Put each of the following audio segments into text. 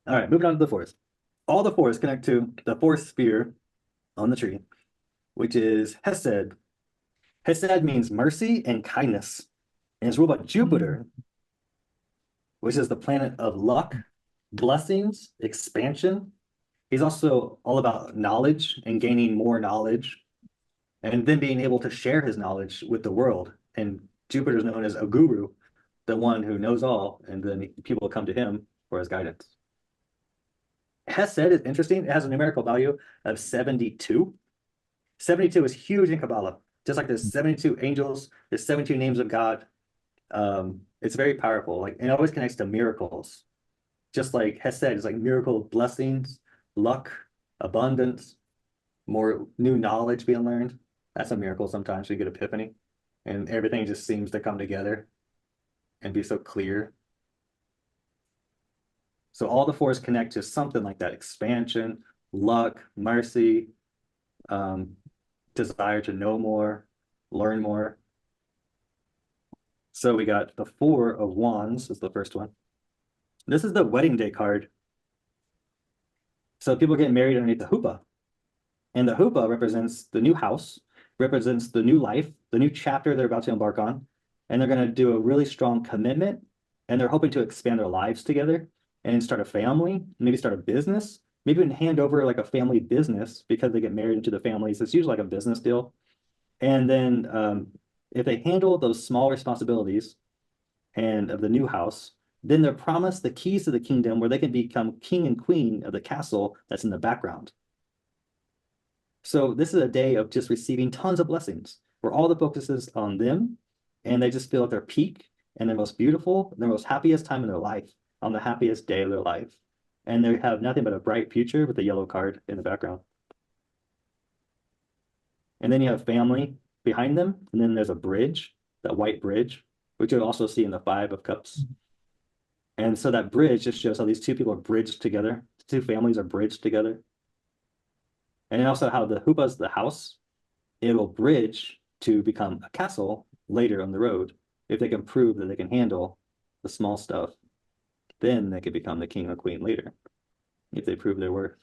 All right, moving on to the fours. All the fours connect to the fourth sphere on the tree, which is Hesed. Hesed means mercy and kindness, and it's ruled by Jupiter, which is the planet of luck, blessings, expansion. He's also all about knowledge and gaining more knowledge, and then being able to share his knowledge with the world. And Jupiter is known as a guru, the one who knows all, and then people come to him for his guidance. Hesed is interesting. It has a numerical value of 72. 72 is huge in Kabbalah. Just like there's 72 angels, there's 72 names of God. It's very powerful. Like, and it always connects to miracles. Just like Hesed is like miracle blessings, luck, abundance, more new knowledge being learned. That's a miracle sometimes. You get epiphany and everything just seems to come together and be so clear. So all the fours connect to something like that: expansion, luck, mercy, desire to know more, learn more. So we got the Four of Wands is the first one. This is the wedding day card. So people get married underneath the hoopah. And the hoopah represents the new house, represents the new life, the new chapter they're about to embark on. And they're going to do a really strong commitment. And they're hoping to expand their lives together and start a family, maybe start a business, maybe even hand over like a family business because they get married into the families. It's usually like a business deal. And then if they handle those small responsibilities and of the new house, then they're promised the keys to the kingdom where they can become king and queen of the castle that's in the background. So this is a day of just receiving tons of blessings where all the focus is on them and they just feel at their peak and their most beautiful, their most happiest time in their life, on the happiest day of their life. And they have nothing but a bright future with a yellow card in the background. And then you have family behind them. And then there's a bridge, that white bridge, which you'll also see in the Five of Cups. And so that bridge just shows how these two people are bridged together. Two families are bridged together. And also how the hoopah's the house, it will bridge to become a castle later on the road. If they can prove that they can handle the small stuff, then they could become the king or queen later, if they prove their worth.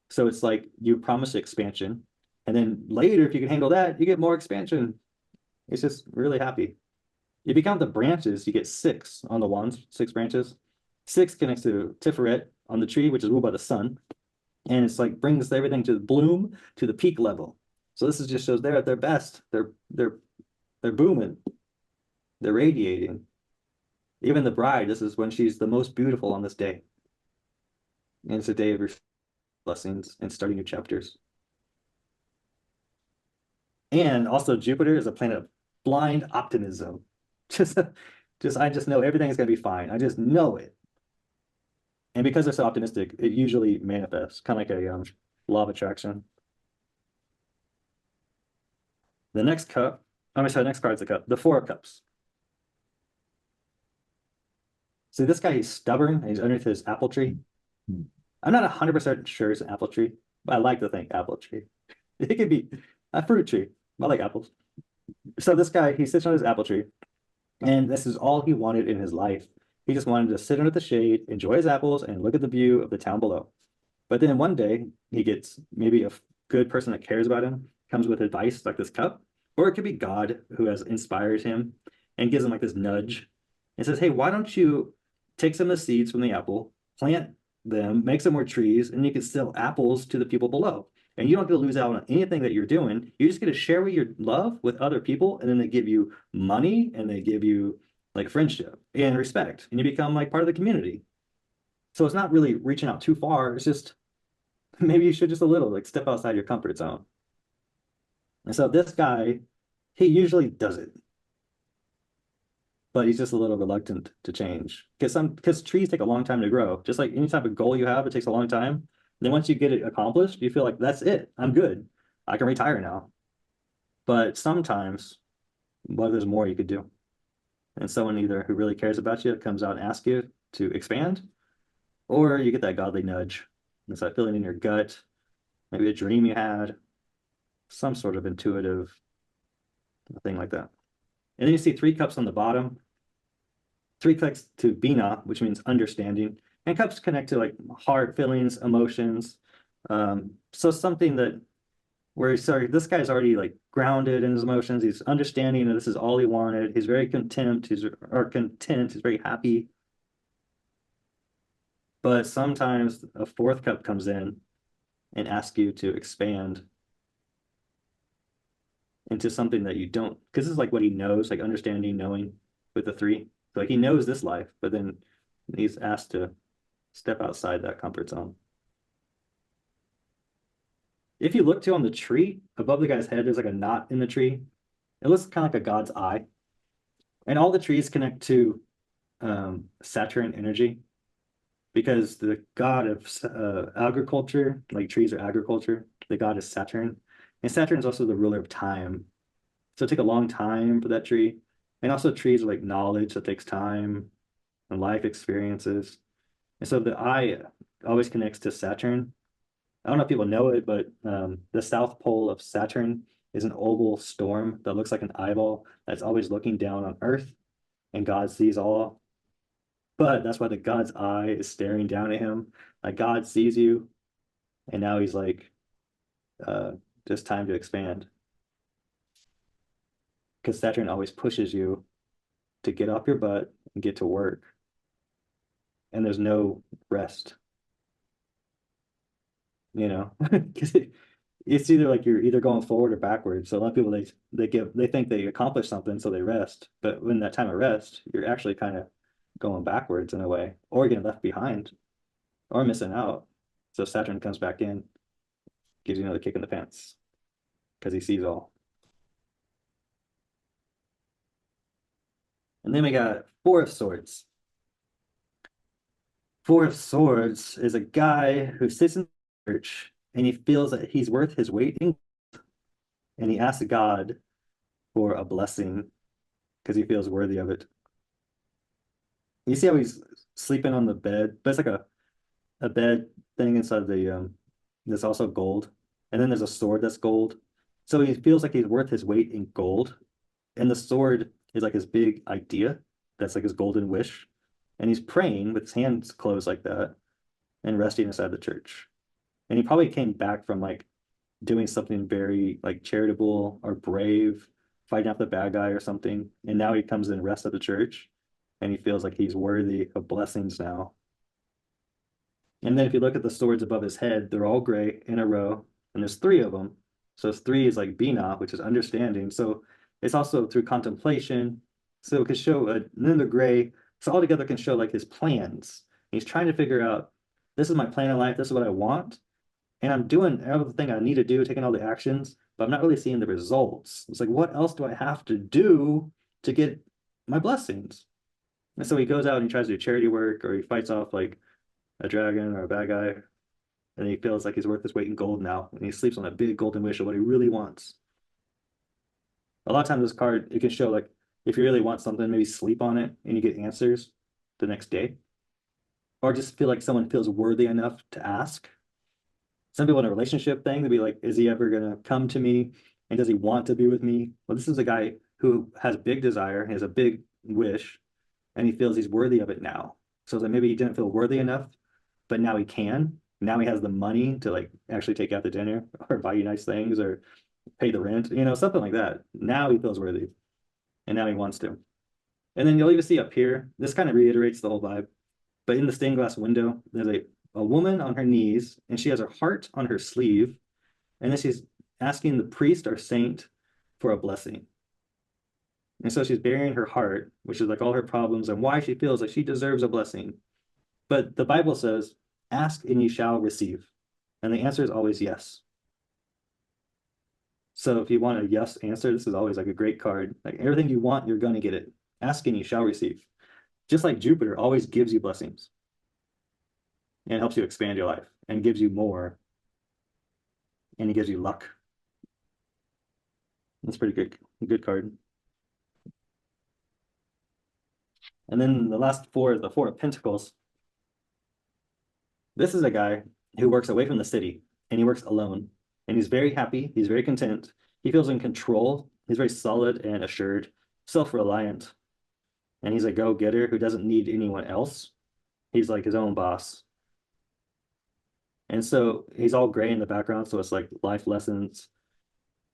So it's like you promise expansion, and then later, if you can handle that, you get more expansion. It's just really happy. If you count the branches, you get six on the wands, six branches. Six connects to Tiferet on the tree, which is ruled by the sun. And it's like brings everything to the bloom to the peak level. So this is just shows they're at their best. They're booming. They're radiating. Even the bride, this is when she's the most beautiful on this day. And it's a day of blessings and starting new chapters. And also Jupiter is a planet of blind optimism. Just I just know everything is gonna be fine. I just know it. And because they're so optimistic, it usually manifests, kind of like a law of attraction. The next cup, I'm sorry, the next card's the cup, the Four of Cups. See, this guy, he's stubborn, and he's underneath his apple tree. I'm not 100% sure it's an apple tree, but I like to think apple tree. It could be a fruit tree. I like apples. So this guy, he sits on his apple tree, and this is all he wanted in his life. He just wanted to sit under the shade, enjoy his apples, and look at the view of the town below. But then one day, he gets maybe a good person that cares about him, comes with advice like this cup, or it could be God who has inspired him and gives him like this nudge and says, hey, why don't you take some of the seeds from the apple, plant them, make some more trees, and you can sell apples to the people below. And you don't get to lose out on anything that you're doing. You just get to share what you love with other people, and then they give you money and they give you like friendship and respect, and you become like part of the community. So it's not really reaching out too far. It's just maybe you should just a little like step outside your comfort zone. And so this guy, he usually does it, but he's just a little reluctant to change because trees take a long time to grow. Just like any type of goal you have, it takes a long time. And then once you get it accomplished, you feel like that's it. I'm good. I can retire now. But sometimes, well, there's more you could do. And someone either who really cares about you comes out and asks you to expand, or you get that godly nudge. It's that feeling in your gut, maybe a dream you had, some sort of intuitive thing like that. And then you see three cups on the bottom. Three clicks to Bina, which means understanding. And cups connect to like heart, feelings, emotions. So something that where sorry, this guy's already like grounded in his emotions. He's understanding that this is all he wanted. He's very content. He's or content. He's very happy. But sometimes a fourth cup comes in and asks you to expand into something that you don't, because this is like what he knows, like understanding, knowing with the three. So like he knows this life, but then he's asked to step outside that comfort zone. If you look too on the tree, above the guy's head, there's like a knot in the tree. It looks kind of like a god's eye. And all the trees connect to Saturn energy because the god of agriculture, like trees are agriculture, the god is Saturn. And Saturn is also the ruler of time. So it take a long time for that tree. And also trees are like knowledge that takes time and life experiences. And so the eye always connects to Saturn. I don't know if people know it, but the south pole of Saturn is an oval storm that looks like an eyeball that's always looking down on Earth, and God sees all. But that's why the God's eye is staring down at him. Like God sees you, and now he's like, uh, just time to expand. Because Saturn always pushes you to get off your butt and get to work. And there's no rest, you know? Because it's either like you're either going forward or backwards. So a lot of people they think they accomplish something, so they rest. But when that time of rest, you're actually kind of going backwards in a way, or getting left behind, or missing out. So Saturn comes back in, gives you another kick in the pants because he sees all. And then we got Four of Swords. Four of Swords is a guy who sits in church and he feels that he's worth his weight in, and he asks God for a blessing because he feels worthy of it. You see how he's sleeping on the bed, but it's like a bed thing inside the there's also gold. And then there's a sword that's gold. So he feels like he's worth his weight in gold. And the sword is like his big idea. That's like his golden wish. And he's praying with his hands closed like that and resting inside the church. And he probably came back from like doing something very like charitable or brave, fighting off the bad guy or something. And now he comes and rests at the church and he feels like he's worthy of blessings now. And then if you look at the swords above his head, they're all gray in a row, and there's three of them. So three is like Bina, which is understanding. So it's also through contemplation. So it could show, and then the gray, so all together can show like his plans. He's trying to figure out, this is my plan in life, this is what I want, and I'm doing everything I need to do, taking all the actions, but I'm not really seeing the results. It's like, what else do I have to do to get my blessings? And so he goes out and he tries to do charity work, or he fights off like a dragon or a bad guy, and he feels like he's worth his weight in gold now, and he sleeps on a big golden wish of what he really wants. A lot of times this card, it can show like if you really want something, maybe sleep on it and you get answers the next day. Or just feel like someone feels worthy enough to ask. Some people in a relationship thing, they'll be like, is he ever gonna come to me? And does he want to be with me? Well, this is a guy who has big desire, he has a big wish, and he feels he's worthy of it now. So that maybe he didn't feel worthy enough, but now he can. Now he has the money to like actually take out the dinner or buy you nice things or pay the rent, something like that. Now he feels worthy and now he wants to. And then you'll even see up here, this kind of reiterates the whole vibe, but in the stained glass window, there's a woman on her knees and she has her heart on her sleeve. And then she's asking the priest or saint for a blessing. And so she's bearing her heart, which is like all her problems and why she feels like she deserves a blessing. But the Bible says, ask and you shall receive. And the answer is always yes. So if you want a yes answer, this is always like a great card. Like everything you want, you're going to get it. Ask and you shall receive. Just like Jupiter always gives you blessings and helps you expand your life and gives you more and he gives you luck. That's pretty good card. And then the last four is the Four of Pentacles. This is a guy who works away from the city and he works alone. And he's very happy. He's very content. He feels in control. He's very solid and assured, self-reliant. And he's a go-getter who doesn't need anyone else. He's like his own boss. And so he's all gray in the background, so it's like life lessons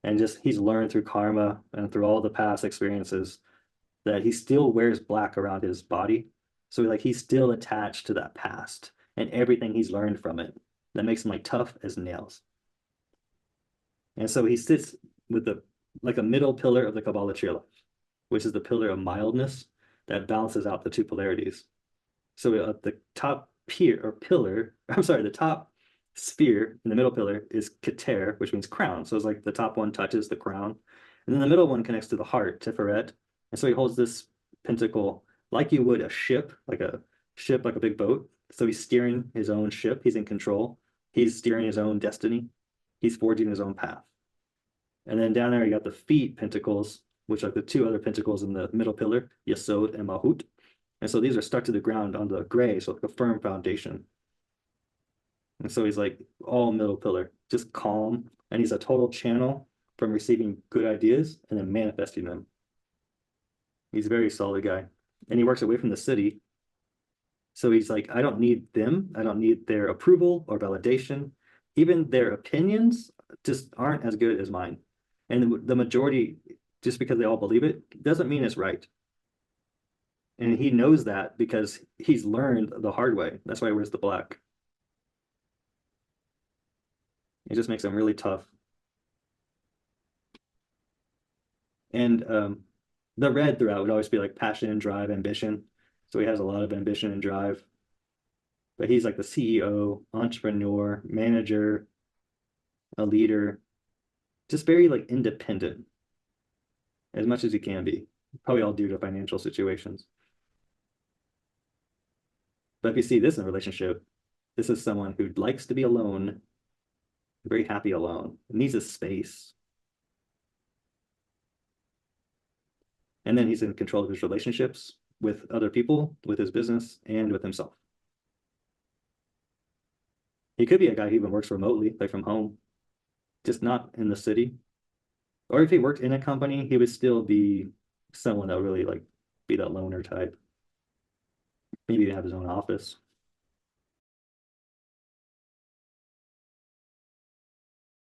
and just he's learned through karma and through all the past experiences that he still wears black around his body. So like he's still attached to that past and everything he's learned from it that makes him like tough as nails. And so he sits with the like a middle pillar of the Kabbalah tree of life, which is the pillar of mildness that balances out the two polarities. So the top pier or pillar, I'm sorry, the top sphere in the middle pillar is Keter, which means crown. So it's like the top one touches the crown. And then the middle one connects to the heart, Tiferet. And so he holds this pentacle like you would a ship, like a big boat. So he's steering his own ship. He's in control. He's steering his own destiny. He's forging his own path. And then down there, you got the feet pentacles, which are the two other pentacles in the middle pillar, Yesod and Mahut. And so these are stuck to the ground on the gray, so like a firm foundation. And so he's like all middle pillar, just calm. And he's a total channel from receiving good ideas and then manifesting them. He's a very solid guy. And he works away from the city. So he's like, I don't need them. I don't need their approval or validation. Even their opinions just aren't as good as mine. And the majority, just because they all believe it, doesn't mean it's right. And he knows that because he's learned the hard way. That's why he wears the black. It just makes him really tough. And the red throughout would always be like passion and drive, ambition. So he has a lot of ambition and drive. But he's like the CEO, entrepreneur, manager, a leader, just very like independent as much as he can be. Probably all due to financial situations. But if you see this in a relationship, this is someone who likes to be alone, very happy alone, needs a space. And then he's in control of his relationships with other people, with his business, and with himself. He could be a guy who even works remotely, like from home, just not in the city. Or if he worked in a company, he would still be someone that would really like be that loner type. Maybe even have his own office.